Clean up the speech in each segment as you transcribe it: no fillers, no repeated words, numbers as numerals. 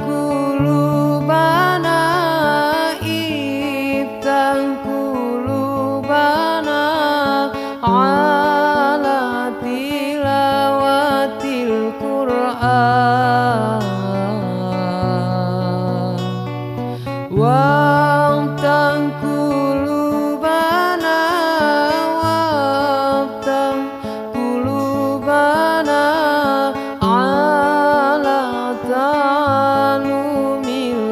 qulubana iftah qulubana ala tilawatil Qur'an waftah qulubana waftah qulubana ala ta'allumil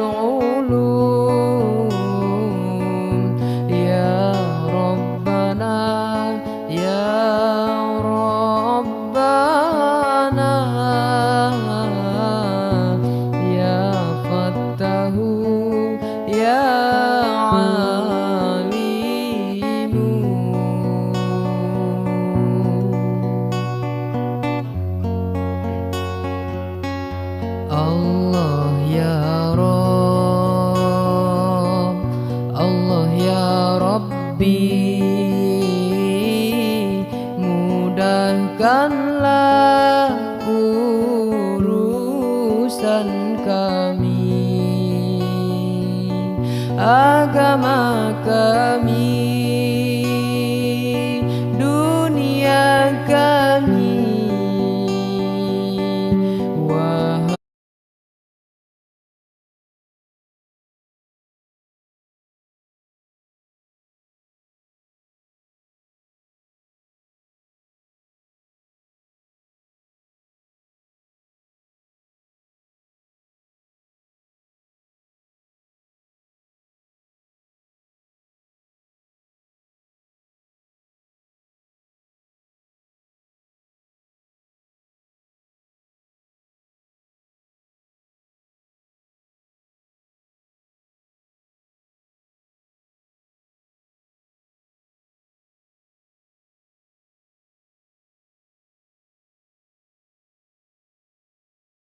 ulum ya Rabbana ya Rabbana ya Fattahu ya Alimu. Allah ya Rabb, Allah ya Rabbi, mudahkanlah urusan kami, agama kami